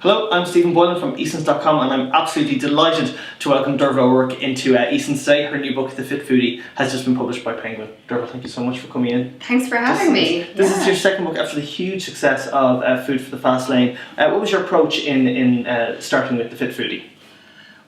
Hello, I'm Stephen Boylan from Easons.com, and I'm absolutely delighted to welcome Derval work into Eason today. Her new book, The Fit Foodie, has just been published by Penguin. Derval, thank you so much for coming in. Thanks for having me. This is your second book after the huge success of Food for the Fast Lane. What was your approach in starting with The Fit Foodie?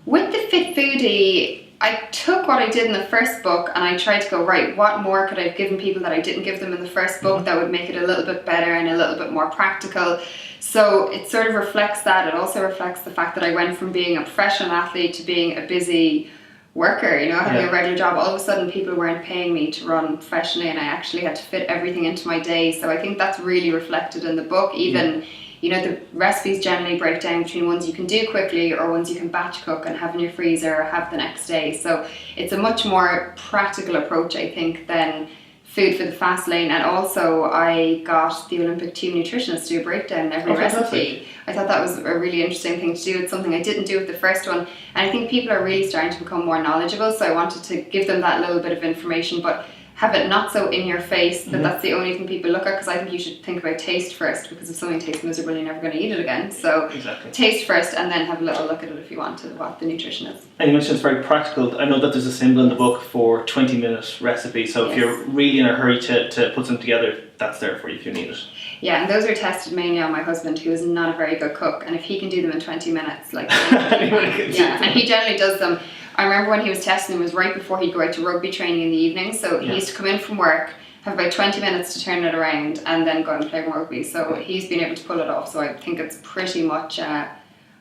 With The Fit Foodie, I took what I did in the first book and I tried to go, right, what more could I have given people that I didn't give them in the first book that would make it a little bit better and a little bit more practical. So it sort of reflects that. It also reflects the fact that I went from being a professional athlete to being a busy worker, having a regular job. All of a sudden people weren't paying me to run professionally and I actually had to fit everything into my day. So I think that's really reflected in the book. Even the recipes generally break down between ones you can do quickly or ones you can batch cook and have in your freezer or have the next day. So it's a much more practical approach, I think, than Food for the Fast Lane. And also I got the Olympic team nutritionist to do a breakdown in every recipe. I thought that was a really interesting thing to do. It's something I didn't do with the first one. And I think people are really starting to become more knowledgeable. So I wanted to give them that little bit of information, but have it not so in your face that that's the only thing people look at, because I think you should think about taste first, because if something tastes miserable you're never going to eat it again. So taste first and then have a little look at it if you want to, what the nutrition is. And you mentioned it's very practical. I know that there's a symbol in the book for 20-minute recipe, so if you're really in a hurry to put something together, that's there for you if you need it. Yeah, and those are tested mainly on my husband, who is not a very good cook, and if he can do them in 20 minutes, and he generally does them. I remember when he was testing them, it was right before he'd go out to rugby training in the evening, so he used to come in from work, have about 20 minutes to turn it around and then go and play rugby. So he's been able to pull it off, so I think it's pretty much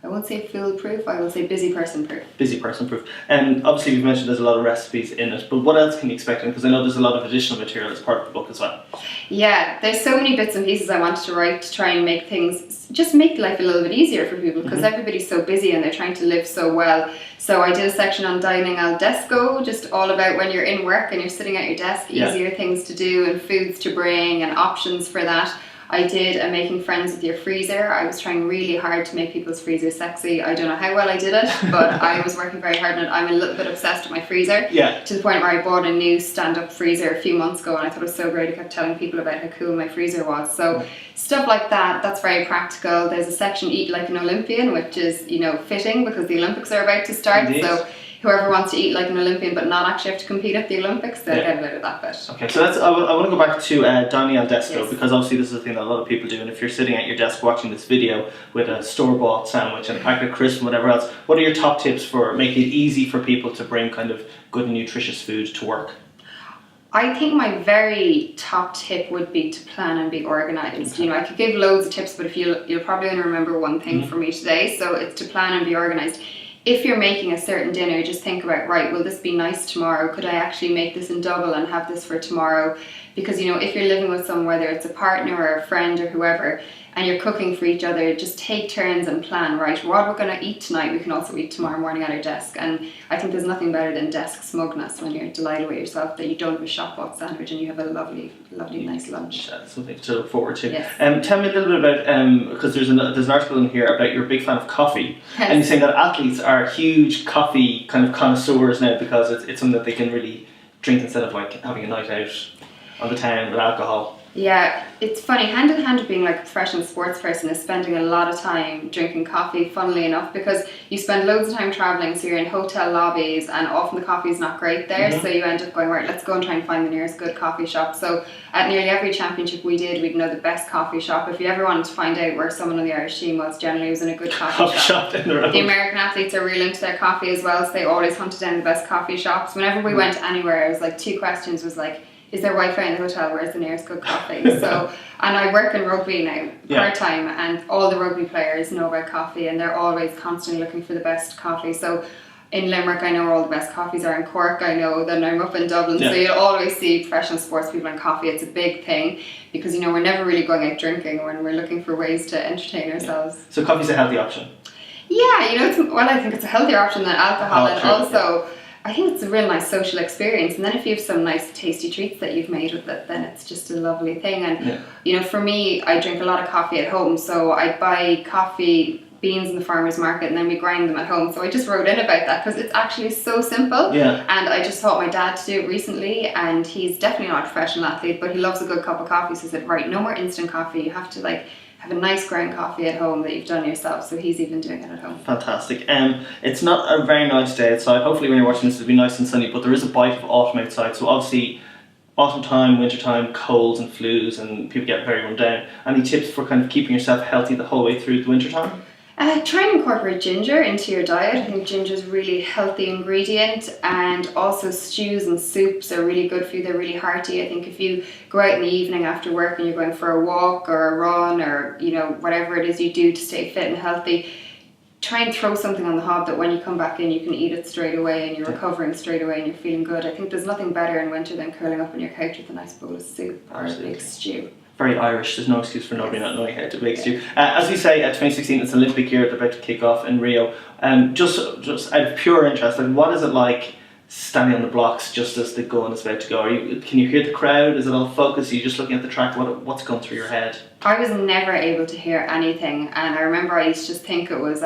I won't say foolproof, I will say busy person proof. Busy person proof. And obviously you've mentioned there's a lot of recipes in it, but what else can you expect? Because I know there's a lot of additional material as part of the book as well. Yeah, there's so many bits and pieces I wanted to write to try and make things, just make life a little bit easier for people, because everybody's so busy and they're trying to live so well. So I did a section on dining al desco, just all about when you're in work and you're sitting at your desk, easier things to do and foods to bring and options for that. I did a making friends with your freezer. I was trying really hard to make people's freezers sexy. I don't know how well I did it, but I was working very hard on it. I'm a little bit obsessed with my freezer, to the point where I bought a new stand-up freezer a few months ago and I thought it was so great. I kept telling people about how cool my freezer was. So stuff like that, that's very practical. There's a section, Eat Like an Olympian, which is, fitting because the Olympics are about to start. Indeed. So whoever wants to eat like an Olympian but not actually have to compete at the Olympics, they'll get out of that bit. Okay, so I want to go back to dining al desco, because obviously this is a thing that a lot of people do, and if you're sitting at your desk watching this video with a store-bought sandwich and a packet of crisps and whatever else, what are your top tips for making it easy for people to bring kind of good and nutritious food to work? I think my very top tip would be to plan and be organised. I could give loads of tips, but if you'll probably only remember one thing from me today, so it's to plan and be organised. If you're making a certain dinner, just think about, right, will this be nice tomorrow? Could I actually make this in double and have this for tomorrow? Because, if you're living with someone, whether it's a partner or a friend or whoever, and you're cooking for each other, just take turns and plan, right, what we're going to eat tonight, we can also eat tomorrow morning at our desk. And I think there's nothing better than desk smugness, when you're delighted with yourself that you don't have a shop-bought sandwich and you have a lovely, lovely, nice lunch. Something to look forward to. Yes. Tell me a little bit about, because there's an article in here about you're a big fan of coffee, and you're saying that athletes are huge coffee kind of connoisseurs now, because it's something that they can really drink instead of like having a night out on the town with alcohol. Yeah, it's funny, hand in hand with being like a professional sports person is spending a lot of time drinking coffee, funnily enough, because you spend loads of time travelling, so you're in hotel lobbies and often the coffee is not great there, so you end up going, right, let's go and try and find the nearest good coffee shop. So at nearly every championship we did, we'd know the best coffee shop. If you ever wanted to find out where someone on the Irish team was, generally it was in a good coffee shop. Down the road. The American athletes are real into their coffee as well, so they always hunted down the best coffee shops. Whenever we went anywhere, it was like 2 questions, was like, is there Wi-Fi in the hotel? Where's the nearest good coffee? So, and I work in rugby now, part-time, and all the rugby players know about coffee and they're always constantly looking for the best coffee. So in Limerick, I know where all the best coffees are. In Cork, I know that I'm up in Dublin. So you'll always see professional sports people and coffee. It's a big thing because, we're never really going out drinking when we're looking for ways to entertain ourselves. So coffee's a healthy option? Yeah, I think it's a healthier option than alcohol, and also I think it's a real nice social experience, and then if you have some nice tasty treats that you've made with it, then it's just a lovely thing. And for me, I drink a lot of coffee at home, so I buy coffee beans in the farmer's market and then we grind them at home. So I just wrote in about that because it's actually so simple. And I just taught my dad to do it recently, and he's definitely not a professional athlete, but he loves a good cup of coffee. So I said, right, no more instant coffee, you have to have a nice ground coffee at home that you've done yourself. So he's even doing it at home. Fantastic. It's not a very nice day outside. Hopefully when you're watching this it'll be nice and sunny, but there is a bite of autumn outside. So obviously autumn time, winter time, colds and flus, and people get very run down. Any tips for kind of keeping yourself healthy the whole way through the winter time? Try and incorporate ginger into your diet. I think ginger is a really healthy ingredient, and also stews and soups are really good for you. They're really hearty. I think if you go out in the evening after work and you're going for a walk or a run, or whatever it is you do to stay fit and healthy, try and throw something on the hob that when you come back in you can eat it straight away and you're recovering straight away and you're feeling good. I think there's nothing better in winter than curling up on your couch with a nice bowl of soup or a big stew. Very Irish. There's no excuse for nobody not knowing how to make stew. As we say, 2016 it's Olympic year. They're about to kick off in Rio. Just out of pure interest, like, what is it like standing on the blocks just as the gun is about to go? Can you hear the crowd? Is it all focused? Are you just looking at the track? What's going through your head? I was never able to hear anything, and I remember I used to just think it was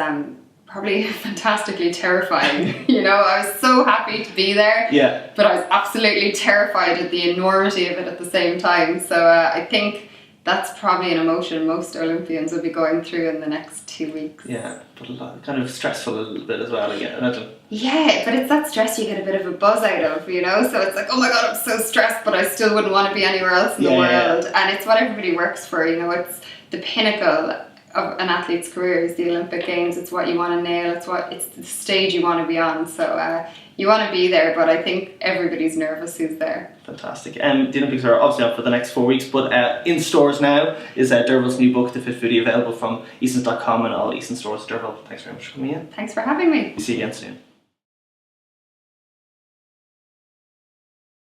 probably fantastically terrifying. I was so happy to be there, but I was absolutely terrified at the enormity of it at the same time. So I think that's probably an emotion most Olympians will be going through in the next 2 weeks. Yeah, but kind of stressful a little bit as well, I imagine. Yeah, but it's that stress you get a bit of a buzz out of, so it's like, oh my god, I'm so stressed, but I still wouldn't want to be anywhere else in the world. And it's what everybody works for, it's the pinnacle of an athlete's career is the Olympic Games. It's what you want to nail, it's the stage you want to be on. So you want to be there, but I think everybody's nervous who's there. Fantastic. The Olympics are obviously on for the next 4 weeks, but in stores now is Derval's new book, The Fit Foodie, available from Eason.com and all Eason stores. Derval, thanks very much for coming in. Thanks for having me. See you again soon.